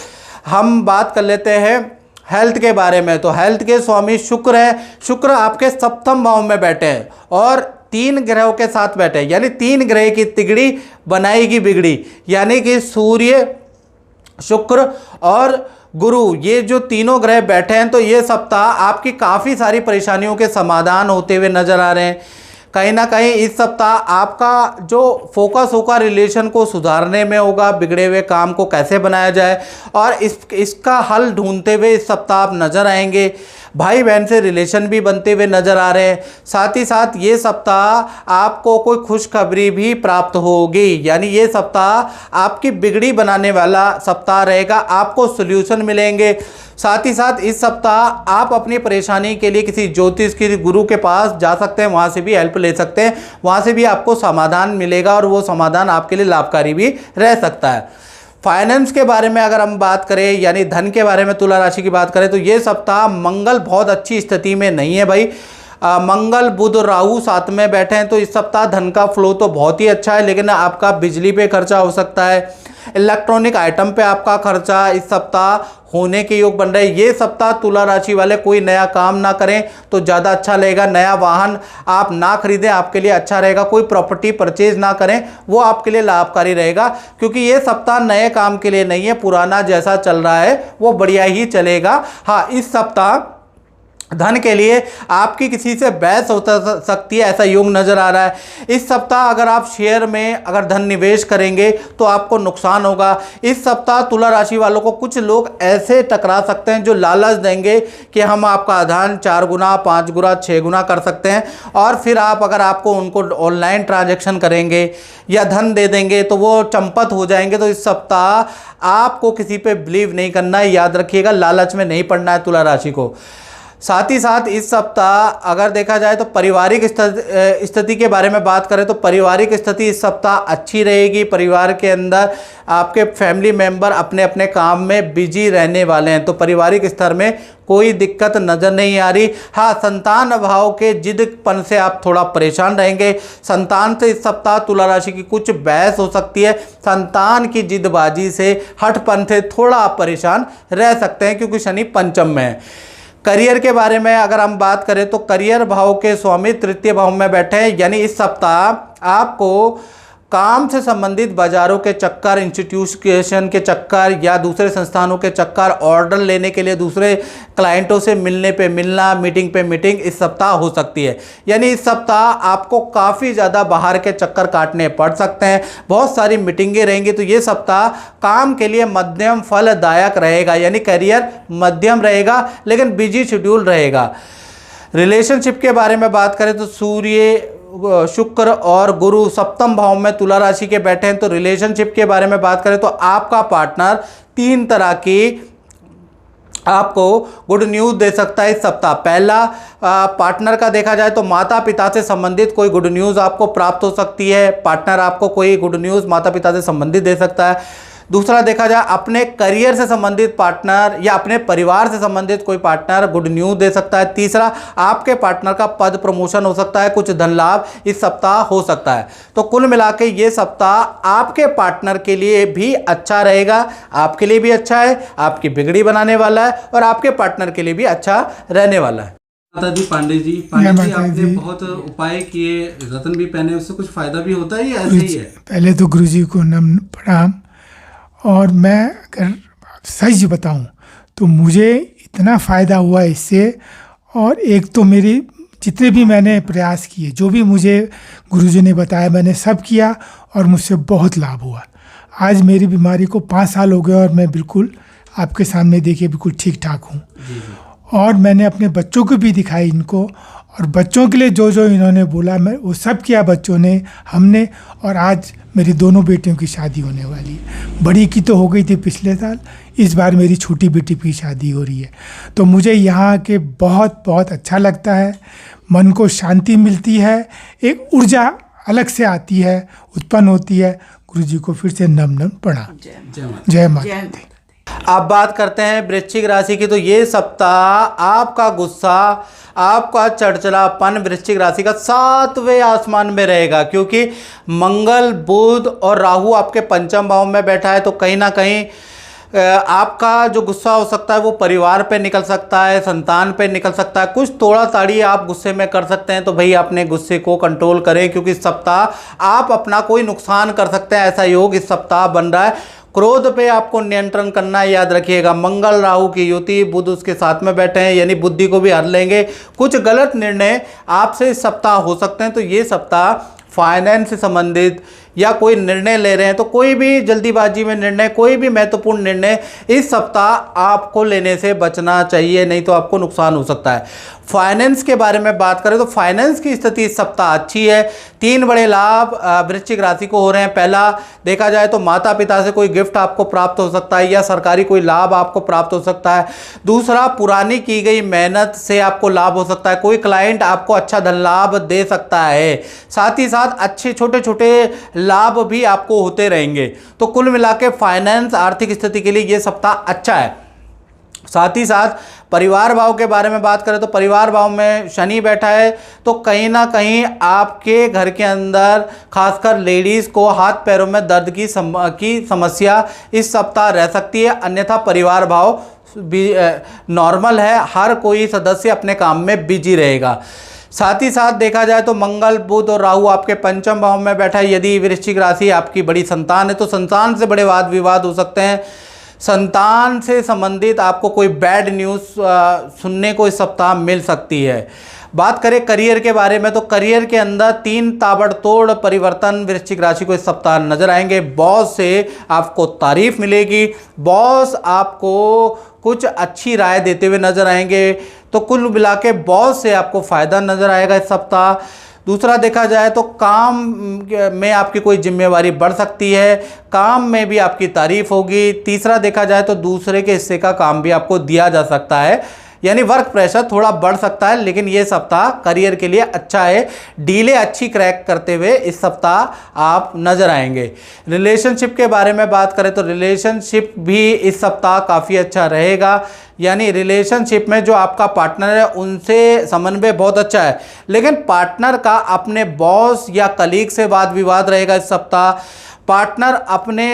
हम बात कर लेते हैं हेल्थ के बारे में। तो हेल्थ के स्वामी शुक्र है। शुक्र आपके सप्तम भाव में बैठे हैं और 3 ग्रहों के साथ बैठे हैं, यानी 3 ग्रह की तिगड़ी बनाएगी बिगड़ी। यानी कि सूर्य, शुक्र और गुरु, ये जो तीनों ग्रह बैठे हैं, तो ये सप्ताह आपकी काफ़ी सारी परेशानियों के समाधान होते हुए नजर आ रहे हैं। कहीं ना कहीं इस सप्ताह आपका जो फोकस होगा रिलेशन को सुधारने में होगा, बिगड़े हुए काम को कैसे बनाया जाए और इसका हल ढूंढते हुए इस सप्ताह आप नजर आएंगे। भाई बहन से रिलेशन भी बनते हुए नजर आ रहे हैं। साथ ही साथ ये सप्ताह आपको कोई खुशखबरी भी प्राप्त होगी। यानी ये सप्ताह आपकी बिगड़ी बनाने वाला सप्ताह रहेगा, आपको सॉल्यूशन मिलेंगे। साथ ही साथ इस सप्ताह आप अपनी परेशानी के लिए किसी ज्योतिष के गुरु के पास जा सकते हैं, वहाँ से भी हेल्प ले सकते हैं, वहाँ से भी आपको समाधान मिलेगा और वो समाधान आपके लिए लाभकारी भी रह सकता है। फाइनेंस के बारे में अगर हम बात करें, यानी धन के बारे में तुला राशि की बात करें, तो ये सप्ताह मंगल बहुत अच्छी स्थिति में नहीं है भाई। मंगल, बुध, राहु साथ में बैठे हैं, तो इस सप्ताह धन का फ्लो तो बहुत ही अच्छा है, लेकिन आपका बिजली पे खर्चा हो सकता है, इलेक्ट्रॉनिक आइटम पे आपका खर्चा इस सप्ताह होने के योग बन रहे हैं। ये सप्ताह तुला राशि वाले कोई नया काम ना करें तो ज़्यादा अच्छा रहेगा। नया वाहन आप ना खरीदें, आपके लिए अच्छा रहेगा। कोई प्रॉपर्टी परचेज ना करें, वो आपके लिए लाभकारी रहेगा, क्योंकि ये सप्ताह नए काम के लिए नहीं है। पुराना जैसा चल रहा है वो बढ़िया ही चलेगा। हाँ, इस सप्ताह धन के लिए आपकी किसी से बहस हो सकती है, ऐसा योग नजर आ रहा है। इस सप्ताह अगर आप शेयर में अगर धन निवेश करेंगे तो आपको नुकसान होगा। इस सप्ताह तुला राशि वालों को कुछ लोग ऐसे टकरा सकते हैं जो लालच देंगे कि हम आपका धन 4 गुना, 5 गुना, 6 गुना कर सकते हैं, और फिर आप अगर आपको उनको ऑनलाइन ट्रांजैक्शन करेंगे या धन दे देंगे तो वो चंपत हो जाएंगे। तो इस सप्ताह आपको किसी पे बिलीव नहीं करना है, याद रखिएगा, लालच में नहीं पड़ना है तुला राशि को। साथ ही साथ इस सप्ताह अगर देखा जाए तो पारिवारिक स्थिति के बारे में बात करें तो पारिवारिक स्थिति इस सप्ताह अच्छी रहेगी। परिवार के अंदर आपके फैमिली मेंबर अपने अपने काम में बिजी रहने वाले हैं, तो पारिवारिक स्तर में कोई दिक्कत नज़र नहीं आ रही। हाँ, संतान अभाव के जिदपन से आप थोड़ा परेशान रहेंगे। संतान से इस सप्ताह तुला राशि की कुछ बहस हो सकती है। संतान की जिदबाजी से, हठपन से थोड़ा आप परेशान रह सकते हैं, क्योंकि शनि पंचम में है। करियर के बारे में अगर हम बात करें तो करियर भाव के स्वामी तृतीय भाव में बैठे हैं। यानी इस सप्ताह आपको काम से संबंधित बाजारों के चक्कर, इंस्टीट्यूशन के चक्कर या दूसरे संस्थानों के चक्कर, ऑर्डर लेने के लिए दूसरे क्लाइंटों से मिलने पे मिलना, मीटिंग पे मीटिंग इस सप्ताह हो सकती है। यानी इस सप्ताह आपको काफ़ी ज़्यादा बाहर के चक्कर काटने पड़ सकते हैं, बहुत सारी मीटिंगें रहेंगी। तो ये सप्ताह काम के लिए मध्यम फलदायक रहेगा, यानी करियर मध्यम रहेगा लेकिन बिजी शेड्यूल रहेगा। रिलेशनशिप के बारे में बात करें तो सूर्य, शुक्र और गुरु सप्तम भाव में तुला राशि के बैठे हैं। तो रिलेशनशिप के बारे में बात करें तो आपका पार्टनर 3 तरह की आपको गुड न्यूज़ दे सकता है इस सप्ताह। पहला, पार्टनर का देखा जाए तो माता पिता से संबंधित कोई गुड न्यूज़ आपको प्राप्त हो सकती है। पार्टनर आपको कोई गुड न्यूज़ माता पिता से संबंधित दे सकता है। दूसरा, देखा जाए अपने करियर से संबंधित पार्टनर या अपने परिवार से संबंधित कोई पार्टनर गुड न्यूज़ दे सकता है। तीसरा, आपके पार्टनर का पद प्रमोशन हो सकता है, कुछ धन लाभ इस सप्ताह हो सकता है। तो कुल मिला के ये सप्ताह आपके पार्टनर के लिए भी अच्छा रहेगा, आपके लिए भी अच्छा है, आपकी बिगड़ी बनाने वाला है और आपके पार्टनर के लिए भी अच्छा रहने वाला है। माता जी, पांडे जी आपने बहुत उपाय किए, रतन भी पहने, उससे कुछ फायदा भी होता है या ऐसे ही है? पहले तो गुरुजी को नमन प्रणाम। और मैं अगर सच बताऊं तो मुझे इतना फ़ायदा हुआ इससे, और एक तो मेरी जितने भी मैंने प्रयास किए, जो भी मुझे गुरुजी ने बताया, मैंने सब किया और मुझसे बहुत लाभ हुआ। आज मेरी बीमारी को 5 साल हो गए और मैं बिल्कुल आपके सामने देखिए बिल्कुल ठीक ठाक हूँ। और मैंने अपने बच्चों को भी दिखाई इनको, और बच्चों के लिए जो जो इन्होंने बोला मैं वो सब किया बच्चों ने, हमने। और आज मेरी दोनों बेटियों की शादी होने वाली है। बड़ी की तो हो गई थी पिछले साल, इस बार मेरी छोटी बेटी की शादी हो रही है। तो मुझे यहाँ के बहुत बहुत अच्छा लगता है, मन को शांति मिलती है, एक ऊर्जा अलग से आती है, उत्पन्न होती है। गुरुजी को फिर से नम नम प्रणाम। जय माता दी। आप बात करते हैं वृश्चिक राशि की, तो ये सप्ताह आपका गुस्सा, आपका चढ़चढ़ापन वृश्चिक राशि का 7वें आसमान में रहेगा, क्योंकि मंगल, बुध और राहु आपके पंचम भाव में बैठा है। तो कहीं ना कहीं आपका जो गुस्सा हो सकता है वो परिवार पे निकल सकता है, संतान पे निकल सकता है, कुछ तोड़ा ताड़ी आप गुस्से में कर सकते हैं। तो भाई अपने गुस्से को कंट्रोल करें, क्योंकि इस सप्ताह आप अपना कोई नुकसान कर सकते हैं, ऐसा योग इस सप्ताह बन रहा है। क्रोध पे आपको नियंत्रण करना है, याद रखिएगा। मंगल राहु की युति, बुध उसके साथ में बैठे हैं, यानी बुद्धि को भी हर लेंगे। कुछ गलत निर्णय आपसे इस सप्ताह हो सकते हैं। तो ये सप्ताह फाइनेंस से संबंधित या कोई निर्णय ले रहे हैं तो कोई भी जल्दीबाजी में निर्णय, कोई भी महत्वपूर्ण निर्णय इस सप्ताह आपको लेने से बचना चाहिए, नहीं तो आपको नुकसान हो सकता है। फाइनेंस के बारे में बात करें तो फाइनेंस की स्थिति इस सप्ताह अच्छी है। 3 बड़े लाभ वृश्चिक राशि को हो रहे हैं। पहला देखा जाए तो माता पिता से कोई गिफ्ट आपको प्राप्त हो सकता है या सरकारी कोई लाभ आपको प्राप्त हो सकता है। दूसरा, पुरानी की गई मेहनत से आपको लाभ हो सकता है, कोई क्लाइंट आपको अच्छा धन लाभ दे सकता है। साथ ही साथ अच्छे छोटे छोटे लाभ भी आपको होते रहेंगे। तो कुल मिला के फाइनेंस, आर्थिक स्थिति के लिए ये सप्ताह अच्छा है। साथ ही साथ परिवार भाव के बारे में बात करें तो परिवार भाव में शनि बैठा है, तो कहीं ना कहीं आपके घर के अंदर खासकर लेडीज़ को हाथ पैरों में दर्द की समस्या इस सप्ताह रह सकती है। अन्यथा परिवार भाव भी नॉर्मल है, हर कोई सदस्य अपने काम में बिजी रहेगा। साथ ही साथ देखा जाए तो मंगल, बुध और राहु आपके पंचम भाव में बैठा है। यदि वृश्चिक राशि आपकी बड़ी संतान है तो संतान से बड़े वाद विवाद हो सकते हैं। संतान से संबंधित आपको कोई बैड न्यूज़ सुनने को इस सप्ताह मिल सकती है। बात करें करियर के बारे में तो करियर के अंदर 3 ताबड़तोड़ परिवर्तन वृश्चिक राशि को इस सप्ताह नजर आएंगे। बॉस से आपको तारीफ मिलेगी, बॉस आपको कुछ अच्छी राय देते हुए नजर आएंगे। तो कुल मिला के बॉस से आपको फ़ायदा नजर आएगा इस सप्ताह। दूसरा देखा जाए तो काम में आपकी कोई जिम्मेवारी बढ़ सकती है, काम में भी आपकी तारीफ होगी। तीसरा देखा जाए तो दूसरे के हिस्से का काम भी आपको दिया जा सकता है, यानी वर्क प्रेशर थोड़ा बढ़ सकता है। लेकिन ये सप्ताह करियर के लिए अच्छा है, डीले अच्छी क्रैक करते हुए इस सप्ताह आप नजर आएंगे। रिलेशनशिप के बारे में बात करें तो रिलेशनशिप भी इस सप्ताह काफ़ी अच्छा रहेगा, यानी रिलेशनशिप में जो आपका पार्टनर है उनसे समन्वय बहुत अच्छा है। लेकिन पार्टनर का अपने बॉस या कलीग से वाद विवाद रहेगा इस सप्ताह। पार्टनर अपने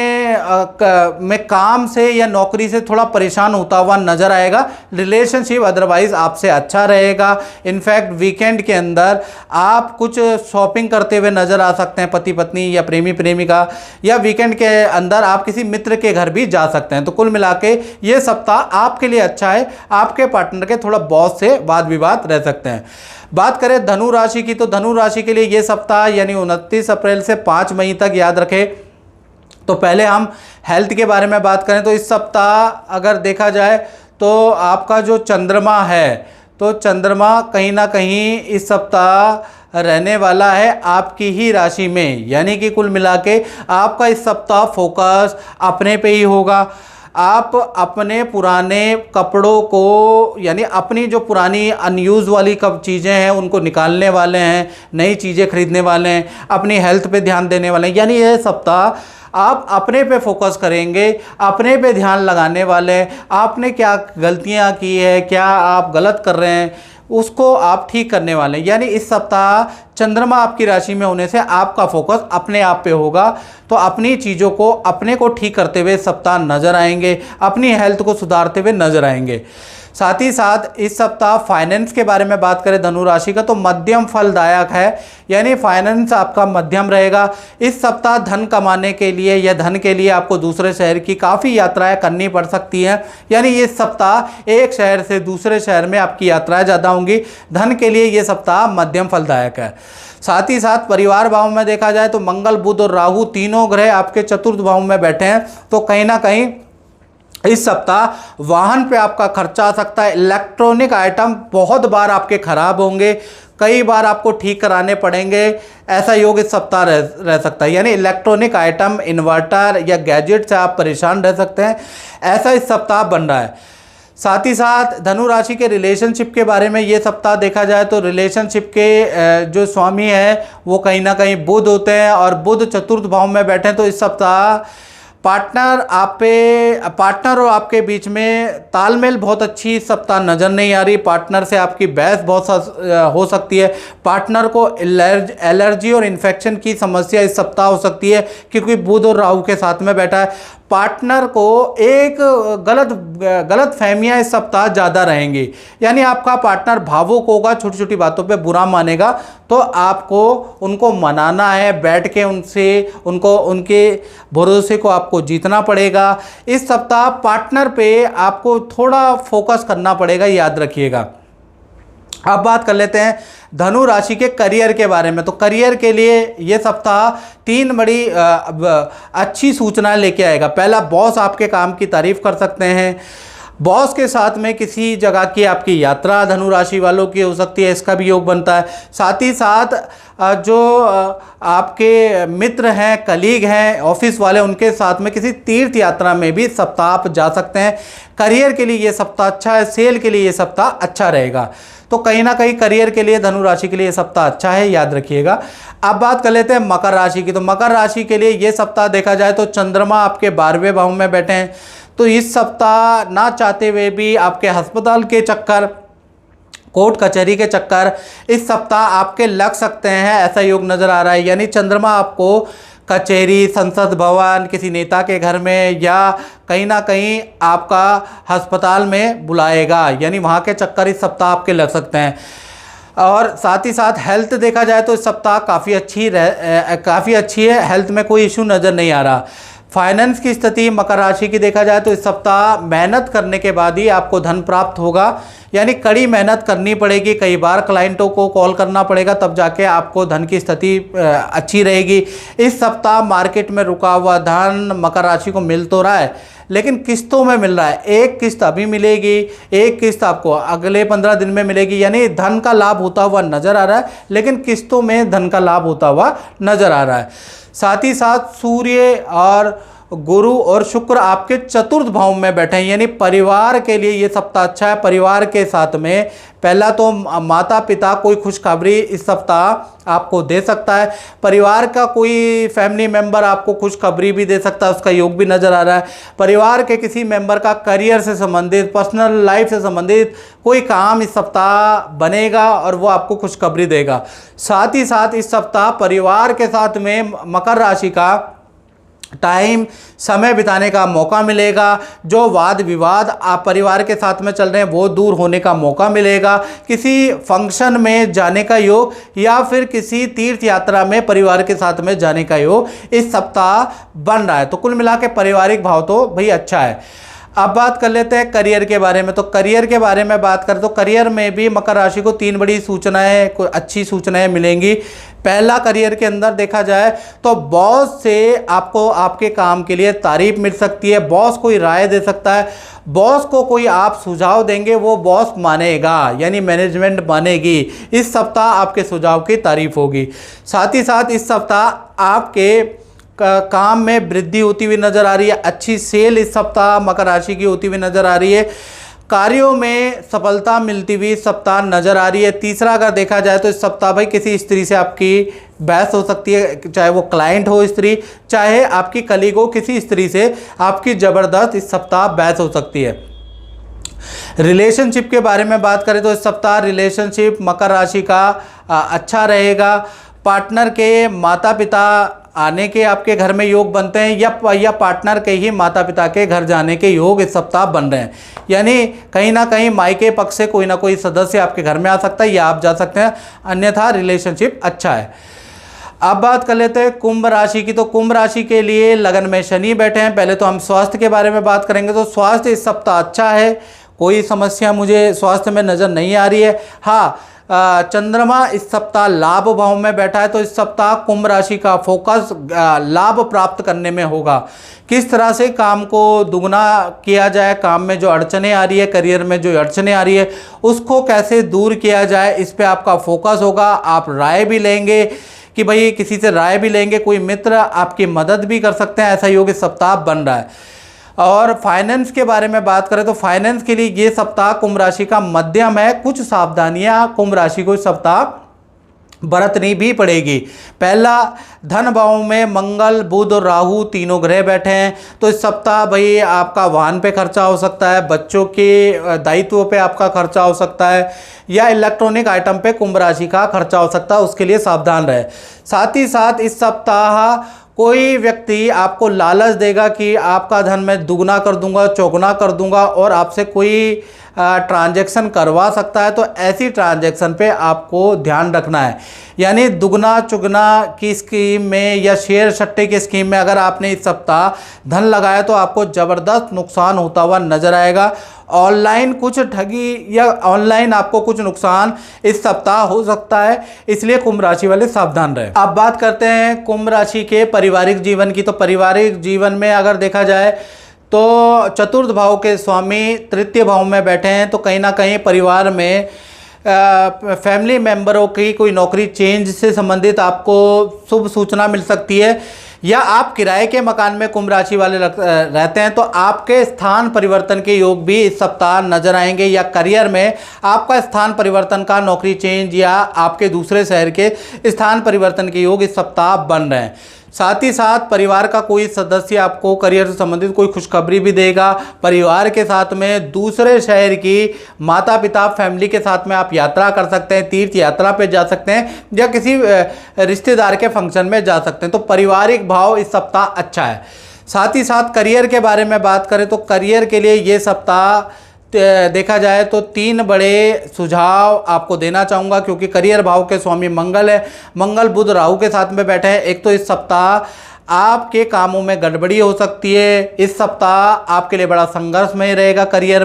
में काम से या नौकरी से थोड़ा परेशान होता हुआ नजर आएगा। रिलेशनशिप अदरवाइज आपसे अच्छा रहेगा। इनफैक्ट वीकेंड के अंदर आप कुछ शॉपिंग करते हुए नजर आ सकते हैं, पति पत्नी या प्रेमी प्रेमिका, या वीकेंड के अंदर आप किसी मित्र के घर भी जा सकते हैं। तो कुल मिला के ये सप्ताह आपके लिए अच्छा है। आपके पार्टनर के थोड़ा बॉस से वाद विवाद रह सकते हैं। बात करें धनु राशि की तो धनु राशि के लिए ये सप्ताह यानी 29 अप्रैल से 5 मई तक, याद रखें। तो पहले हम हेल्थ के बारे में बात करें तो इस सप्ताह अगर देखा जाए तो आपका जो चंद्रमा है तो चंद्रमा कहीं ना कहीं इस सप्ताह रहने वाला है आपकी ही राशि में, यानी कि कुल मिला के आपका इस सप्ताह फोकस अपने पे ही होगा। आप अपने पुराने कपड़ों को यानी अपनी जो पुरानी अनयूज़ वाली कब चीज़ें हैं उनको निकालने वाले हैं, नई चीज़ें खरीदने वाले हैं, अपनी हेल्थ पे ध्यान देने वाले हैं। यानी यह सप्ताह आप अपने पे फोकस करेंगे, अपने पे ध्यान लगाने वाले हैं। आपने क्या गलतियां की है, क्या आप गलत कर रहे हैं, उसको आप ठीक करने वाले हैं। यानी इस सप्ताह चंद्रमा आपकी राशि में होने से आपका फोकस अपने आप पे होगा। तो अपनी चीज़ों को अपने को ठीक करते हुए सप्ताह नजर आएंगे, अपनी हेल्थ को सुधारते हुए नजर आएंगे। साथ ही साथ इस सप्ताह फाइनेंस के बारे में बात करें धनु राशि का तो मध्यम फलदायक है, यानी फाइनेंस आपका मध्यम रहेगा। इस सप्ताह धन कमाने के लिए या धन के लिए आपको दूसरे शहर की काफ़ी यात्राएं करनी पड़ सकती हैं, यानी ये सप्ताह एक शहर से दूसरे शहर में आपकी यात्राएं ज़्यादा होंगी। धन के लिए ये सप्ताह मध्यम फलदायक है। साथ ही साथ परिवार भाव में देखा जाए तो मंगल, बुध और राहु तीनों ग्रह आपके चतुर्थ भाव में बैठे हैं, तो कहीं ना कहीं इस सप्ताह वाहन पे आपका खर्चा आ सकता है। इलेक्ट्रॉनिक आइटम बहुत बार आपके खराब होंगे, कई बार आपको ठीक कराने पड़ेंगे, ऐसा योग इस सप्ताह रह सकता है। यानी इलेक्ट्रॉनिक आइटम, इन्वर्टर या गैजेट से आप परेशान रह सकते हैं, ऐसा इस सप्ताह बन रहा है। साथ ही साथ धनु राशि के रिलेशनशिप के बारे में ये सप्ताह देखा जाए तो रिलेशनशिप के जो स्वामी है वो कहीं ना कहीं बुध होते हैं और बुध चतुर्थ भाव में बैठे हैं, तो इस सप्ताह पार्टनर और आपके बीच में तालमेल बहुत अच्छी इस सप्ताह नज़र नहीं आ रही। पार्टनर से आपकी बहस बहुत हो सकती है। पार्टनर को एलर्जी और इन्फेक्शन की समस्या इस सप्ताह हो सकती है, क्योंकि बुध और राहु के साथ में बैठा है। पार्टनर को एक गलत फहमियाँ इस सप्ताह ज़्यादा रहेंगी, यानी आपका पार्टनर भावुक होगा, छोटी छोटी बातों पे बुरा मानेगा, तो आपको उनको मनाना है, बैठ के उनके भरोसे को आपको जीतना पड़ेगा। इस सप्ताह पार्टनर पे आपको थोड़ा फोकस करना पड़ेगा, याद रखिएगा। अब बात कर लेते हैं धनु राशि के करियर के बारे में। तो करियर के लिए ये सप्ताह 3 बड़ी अच्छी सूचनाएं लेके आएगा। पहला, बॉस आपके काम की तारीफ कर सकते हैं। बॉस के साथ में किसी जगह की आपकी यात्रा धनु राशि वालों की हो सकती है, इसका भी योग बनता है। साथ ही साथ जो आपके मित्र हैं, कलीग हैं, ऑफिस वाले, उनके साथ में किसी तीर्थ यात्रा में भी सप्ताह आप जा सकते हैं। करियर के लिए ये सप्ताह अच्छा है, सेल के लिए ये सप्ताह अच्छा रहेगा। तो कहीं ना कहीं करियर के लिए धनु राशि के लिए ये सप्ताह अच्छा है, याद रखिएगा। अब बात कर लेते हैं मकर राशि की। तो मकर राशि के लिए ये सप्ताह देखा जाए तो चंद्रमा आपके 12वें भाव में बैठे हैं, तो इस सप्ताह ना चाहते हुए भी आपके अस्पताल के चक्कर, कोर्ट कचहरी के चक्कर इस सप्ताह आपके लग सकते हैं, ऐसा योग नज़र आ रहा है। यानी चंद्रमा आपको कचहरी, संसद भवन, किसी नेता के घर में या कहीं ना कहीं आपका अस्पताल में बुलाएगा, यानी वहाँ के चक्कर इस सप्ताह आपके लग सकते हैं। और साथ ही साथ हेल्थ देखा जाए तो इस सप्ताह काफ़ी अच्छी है, हेल्थ में कोई इशू नज़र नहीं आ रहा। फाइनेंस की स्थिति मकर राशि की देखा जाए तो इस सप्ताह मेहनत करने के बाद ही आपको धन प्राप्त होगा, यानी कड़ी मेहनत करनी पड़ेगी, कई बार क्लाइंटों को कॉल करना पड़ेगा, तब जाके आपको धन की स्थिति अच्छी रहेगी। इस सप्ताह मार्केट में रुका हुआ धन मकर राशि को मिल तो रहा है, लेकिन किस्तों में मिल रहा है। एक किस्त अभी मिलेगी, एक किस्त आपको अगले 15 दिन में मिलेगी, यानी धन का लाभ होता हुआ नज़र आ रहा है, लेकिन किस्तों में धन का लाभ होता हुआ नज़र आ रहा है। साथ ही साथ सूर्य और गुरु और शुक्र आपके चतुर्थ भाव में बैठे हैं, यानी परिवार के लिए ये सप्ताह अच्छा है। परिवार के साथ में पहला तो माता पिता कोई खुशखबरी इस सप्ताह आपको दे सकता है। परिवार का कोई फैमिली मेंबर आपको खुशखबरी भी दे सकता है, उसका योग भी नज़र आ रहा है। परिवार के किसी मेंबर का करियर से संबंधित, पर्सनल लाइफ से संबंधित कोई काम इस सप्ताह बनेगा और वो आपको खुशखबरी देगा। साथ ही साथ इस सप्ताह परिवार के साथ में मकर राशि का टाइम, समय बिताने का मौका मिलेगा। जो वाद विवाद आप परिवार के साथ में चल रहे हैं वो दूर होने का मौका मिलेगा। किसी फंक्शन में जाने का योग या फिर किसी तीर्थ यात्रा में परिवार के साथ में जाने का योग इस सप्ताह बन रहा है। तो कुल मिला के पारिवारिक भाव तो भाई अच्छा है। अब बात कर लेते हैं करियर के बारे में। तो करियर के बारे में बात करें तो करियर में भी मकर राशि को 3 बड़ी सूचनाएं, कोई अच्छी सूचनाएं मिलेंगी। पहला, करियर के अंदर देखा जाए तो बॉस से आपको आपके काम के लिए तारीफ मिल सकती है। बॉस कोई राय दे सकता है, बॉस को कोई आप सुझाव देंगे वो बॉस मानेगा, यानी मैनेजमेंट मानेगी। इस सप्ताह आपके सुझाव की तारीफ होगी। साथ ही साथ इस सप्ताह आपके काम में वृद्धि होती हुई नज़र आ रही है। अच्छी सेल इस सप्ताह मकर राशि की होती हुई नज़र आ रही है। कार्यों में सफलता मिलती हुई सप्ताह नज़र आ रही है। तीसरा, अगर देखा जाए तो इस सप्ताह भाई किसी स्त्री से आपकी बहस हो सकती है, चाहे वो क्लाइंट हो स्त्री, चाहे आपकी कलीग हो, किसी स्त्री से आपकी ज़बरदस्त इस सप्ताह बहस हो सकती है। रिलेशनशिप के बारे में बात करें तो इस सप्ताह रिलेशनशिप मकर राशि का अच्छा रहेगा। पार्टनर के माता पिता आने के आपके घर में योग बनते हैं या पार्टनर के ही माता पिता के घर जाने के योग इस सप्ताह बन रहे हैं। यानी कहीं ना कहीं मायके पक्ष से कोई ना कोई सदस्य आपके घर में आ सकता है या आप जा सकते हैं, अन्यथा रिलेशनशिप अच्छा है। अब बात कर लेते हैं कुंभ राशि की। तो कुंभ राशि के लिए लगन में शनि बैठे हैं। पहले तो हम स्वास्थ्य के बारे में बात करेंगे। तो स्वास्थ्य इस सप्ताह अच्छा है, कोई समस्या मुझे स्वास्थ्य में नज़र नहीं आ रही है। हाँ, चंद्रमा इस सप्ताह लाभ भाव में बैठा है, तो इस सप्ताह कुंभ राशि का फोकस लाभ प्राप्त करने में होगा। किस तरह से काम को दुगना किया जाए, काम में जो अड़चने आ रही है, करियर में जो अड़चने आ रही है, उसको कैसे दूर किया जाए, इस पे आपका फोकस होगा। आप राय भी लेंगे कि भाई किसी से राय भी लेंगे, कोई मित्र आपकी मदद भी कर सकते हैं, ऐसा योग इस सप्ताह बन रहा है। और फाइनेंस के बारे में बात करें तो फाइनेंस के लिए ये सप्ताह कुंभ राशि का मध्यम है। कुछ सावधानियां कुंभ राशि को इस सप्ताह बरतनी भी पड़ेगी। पहला, धन भाव में मंगल, बुध और राहु तीनों ग्रह बैठे हैं, तो इस सप्ताह भाई आपका वाहन पे खर्चा हो सकता है, बच्चों के दायित्व पे आपका खर्चा हो सकता है, या इलेक्ट्रॉनिक आइटम पे कुंभ राशि का खर्चा हो सकता है, उसके लिए सावधान रहे। साथ ही साथ इस सप्ताह कोई व्यक्ति आपको लालच देगा कि आपका धन मैं दुगना कर दूंगा, चौगुना कर दूंगा, और आपसे कोई ट्रांजैक्शन करवा सकता है, तो ऐसी ट्रांजैक्शन पे आपको ध्यान रखना है। यानी दुगना चुगना की स्कीम में या शेयर सट्टे की स्कीम में अगर आपने इस सप्ताह धन लगाया तो आपको ज़बरदस्त नुकसान होता हुआ नजर आएगा। ऑनलाइन कुछ ठगी या ऑनलाइन आपको कुछ नुकसान इस सप्ताह हो सकता है, इसलिए कुंभ राशि वाले सावधान रहे। अब बात करते हैं कुंभ राशि के पारिवारिक जीवन की। तो पारिवारिक जीवन में अगर देखा जाए तो चतुर्थ भाव के स्वामी तृतीय भाव में बैठे हैं, तो कहीं ना कहीं परिवार में फैमिली मेंबरों की कोई नौकरी चेंज से संबंधित आपको शुभ सूचना मिल सकती है, या आप किराए के मकान में कुंभ राशि वाले रहते हैं तो आपके स्थान परिवर्तन के योग भी इस सप्ताह नजर आएंगे, या करियर में आपका स्थान परिवर्तन का, नौकरी चेंज या आपके दूसरे शहर के स्थान परिवर्तन के योग इस सप्ताह बन रहे हैं। साथ ही साथ परिवार का कोई सदस्य आपको करियर से संबंधित कोई खुशखबरी भी देगा। परिवार के साथ में दूसरे शहर की माता पिता फैमिली के साथ में आप यात्रा कर सकते हैं, तीर्थ यात्रा पे जा सकते हैं, या किसी रिश्तेदार के फंक्शन में जा सकते हैं। तो पारिवारिक भाव इस सप्ताह अच्छा है। साथ ही साथ करियर के बारे में बात करें तो करियर के लिए ये सप्ताह देखा जाए तो 3 बड़े सुझाव आपको देना चाहूँगा, क्योंकि करियर भाव के स्वामी मंगल है। मंगल बुध राहु के साथ में बैठे हैं। एक तो इस सप्ताह आपके कामों में गड़बड़ी हो सकती है। इस सप्ताह आपके लिए बड़ा संघर्षमय रहेगा करियर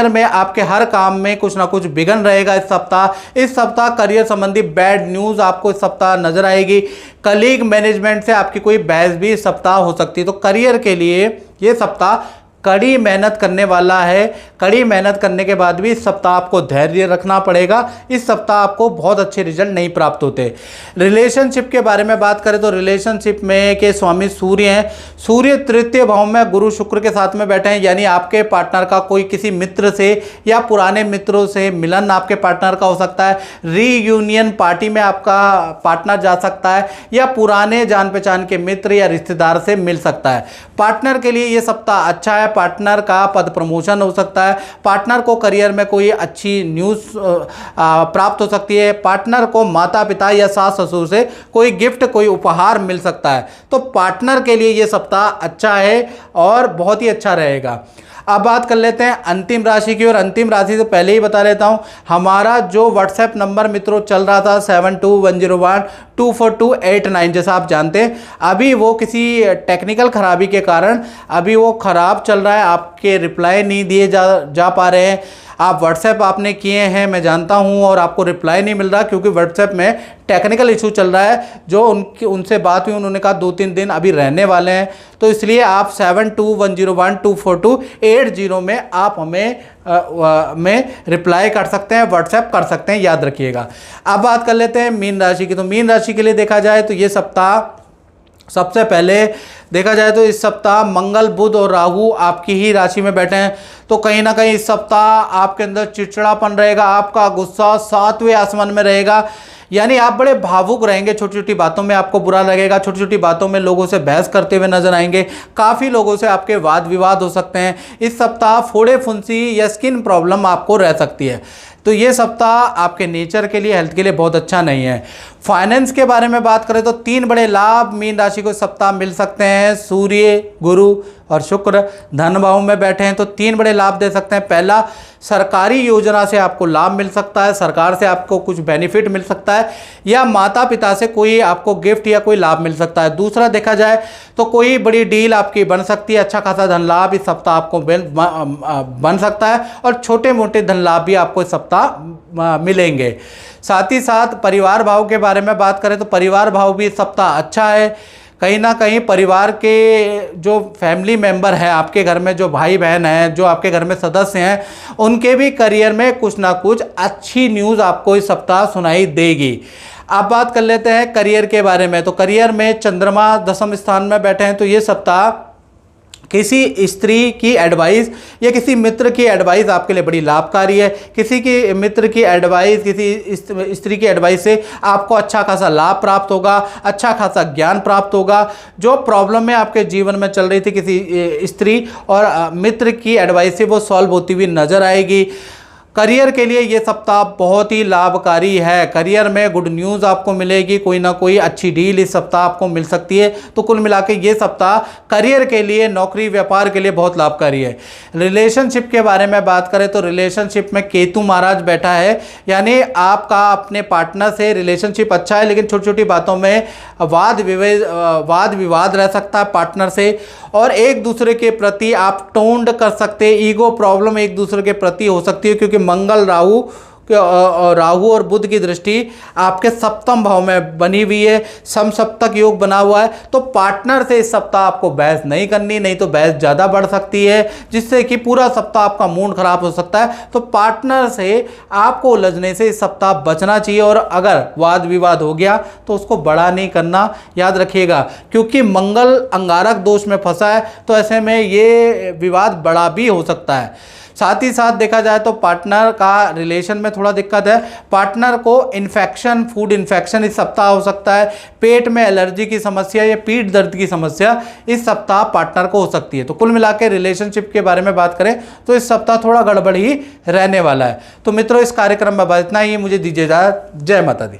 में आपके हर काम में कुछ ना कुछ विघ्न रहेगा इस सप्ताह करियर संबंधी बैड न्यूज़ आपको इस सप्ताह नजर आएगी। कलीग मैनेजमेंट से आपकी कोई बहस भी इस सप्ताह हो सकती है। तो करियर के लिए ये सप्ताह कड़ी मेहनत करने वाला है। कड़ी मेहनत करने के बाद भी इस सप्ताह आपको धैर्य रखना पड़ेगा। इस सप्ताह आपको बहुत अच्छे रिजल्ट नहीं प्राप्त होते। रिलेशनशिप के बारे में बात करें तो रिलेशनशिप में के स्वामी सूर्य हैं। सूर्य तृतीय भाव में गुरु शुक्र के साथ में बैठे हैं, यानी आपके पार्टनर का कोई किसी मित्र से या पुराने मित्रों से मिलन आपके पार्टनर का हो सकता है। रीयूनियन पार्टी में आपका पार्टनर जा सकता है, या पुराने जान पहचान के मित्र या रिश्तेदार से मिल सकता है। पार्टनर के लिए ये सप्ताह अच्छा है। पार्टनर का पद प्रमोशन हो सकता है। पार्टनर को करियर में कोई अच्छी न्यूज़ प्राप्त हो सकती है। पार्टनर को माता पिता या सास ससुर से कोई गिफ्ट, कोई उपहार मिल सकता है। तो पार्टनर के लिए ये सप्ताह अच्छा है और बहुत ही अच्छा रहेगा। अब बात कर लेते हैं अंतिम राशि की, और अंतिम राशि से पहले ही बता लेता हूं, हमारा जो व्हाट्सएप नंबर मित्रों चल रहा था 7210124289, जैसा आप जानते हैं अभी वो किसी टेक्निकल खराबी के कारण अभी वो ख़राब चल रहा है। आपके रिप्लाई नहीं दिए जा पा रहे हैं। आप व्हाट्सएप आपने किए हैं मैं जानता हूं, और आपको रिप्लाई नहीं मिल रहा क्योंकि व्हाट्सएप में टेक्निकल इशू चल रहा है। जो उनसे बात हुई उन्होंने कहा 2-3 दिन अभी रहने वाले हैं। तो इसलिए आप 7210124280 में आप हमें रिप्लाई कर सकते हैं, व्हाट्सएप कर सकते हैं, याद रखिएगा। अब बात कर लेते हैं मीन राशि की। तो मीन राशि के लिए देखा जाए तो ये सप्ताह सबसे पहले देखा जाए तो इस सप्ताह मंगल बुध और राहु आपकी ही राशि में बैठे हैं। तो कहीं ना कहीं इस सप्ताह आपके अंदर चिड़चिड़ापन रहेगा, आपका गुस्सा 7वें आसमान में रहेगा, यानी आप बड़े भावुक रहेंगे। छोटी छोटी बातों में आपको बुरा लगेगा, छोटी छोटी बातों में लोगों से बहस करते हुए नजर आएंगे। काफ़ी लोगों से आपके वाद विवाद हो सकते हैं। इस सप्ताह फोड़े फुंसी या स्किन प्रॉब्लम आपको रह सकती है। तो ये सप्ताह आपके नेचर के लिए, हेल्थ के लिए बहुत अच्छा नहीं है। फाइनेंस के बारे में बात करें तो 3 बड़े लाभ मीन राशि को इस सप्ताह मिल सकते हैं। सूर्य, गुरु और शुक्र धन भाव में बैठे हैं तो 3 बड़े लाभ दे सकते हैं। पहला, सरकारी योजना से आपको लाभ मिल सकता है, सरकार से आपको कुछ बेनिफिट मिल सकता है, या माता पिता से कोई आपको गिफ्ट या कोई लाभ मिल सकता है। दूसरा देखा जाए तो कोई बड़ी डील आपकी बन सकती है, अच्छा खासा धन लाभ इस सप्ताह आपको बन सकता है, और छोटे मोटे धन लाभ भी आपको इस सप्ताह मिलेंगे। साथ ही साथ परिवार भाव के बारे में बात करें तो परिवार भाव भी इस सप्ताह अच्छा है। कहीं ना कहीं परिवार के जो फैमिली मेंबर हैं, आपके घर में जो भाई बहन हैं, जो आपके घर में सदस्य हैं, उनके भी करियर में कुछ ना कुछ अच्छी न्यूज़ आपको इस सप्ताह सुनाई देगी। अब बात कर लेते हैं करियर के बारे में। तो करियर में चंद्रमा 10वें स्थान में बैठे हैं तो ये सप्ताह किसी स्त्री की एडवाइस या किसी मित्र की एडवाइस आपके लिए बड़ी लाभकारी है। किसी की मित्र की एडवाइस, किसी स्त्री की एडवाइस से आपको अच्छा खासा लाभ प्राप्त होगा, अच्छा खासा ज्ञान प्राप्त होगा। जो प्रॉब्लम में आपके जीवन में चल रही थी किसी स्त्री और मित्र की एडवाइस से वो सॉल्व होती हुई नजर आएगी। करियर के लिए ये सप्ताह बहुत ही लाभकारी है। करियर में गुड न्यूज़ आपको मिलेगी, कोई ना कोई अच्छी डील इस सप्ताह आपको मिल सकती है। तो कुल मिला के ये सप्ताह करियर के लिए, नौकरी व्यापार के लिए बहुत लाभकारी है। रिलेशनशिप के बारे में बात करें तो रिलेशनशिप में केतु महाराज बैठा है, यानी आपका अपने पार्टनर से रिलेशनशिप अच्छा है, लेकिन छोटी छोटी बातों में वाद विवाद रह सकता है पार्टनर से, और एक दूसरे के प्रति आप टोन्ड कर सकते हैं, ईगो प्रॉब्लम एक दूसरे के प्रति हो सकती है, क्योंकि मंगल राहु और बुध की दृष्टि आपके 7वें भाव में बनी हुई है, समसप्तक योग बना हुआ है। तो पार्टनर से इस सप्ताह आपको बहस नहीं करनी, नहीं तो बहस ज़्यादा बढ़ सकती है, जिससे कि पूरा सप्ताह आपका मूड खराब हो सकता है। तो पार्टनर से आपको उलझने से इस सप्ताह बचना चाहिए, और अगर वाद विवाद हो गया तो उसको बड़ा नहीं करना, याद रखिएगा, क्योंकि मंगल अंगारक दोष में फंसा है, तो ऐसे में ये विवाद बड़ा भी हो सकता है। साथ ही साथ देखा जाए तो पार्टनर का रिलेशन में थोड़ा दिक्कत है। पार्टनर को इन्फेक्शन, फूड इन्फेक्शन इस सप्ताह हो सकता है। पेट में एलर्जी की समस्या या पीठ दर्द की समस्या इस सप्ताह पार्टनर को हो सकती है। तो कुल मिला के रिलेशनशिप के बारे में बात करें तो इस सप्ताह थोड़ा गड़बड़ ही रहने वाला है। तो मित्रों, इस कार्यक्रम में बस इतना ही। मुझे दीजिए इजाज़त। जय माता दी।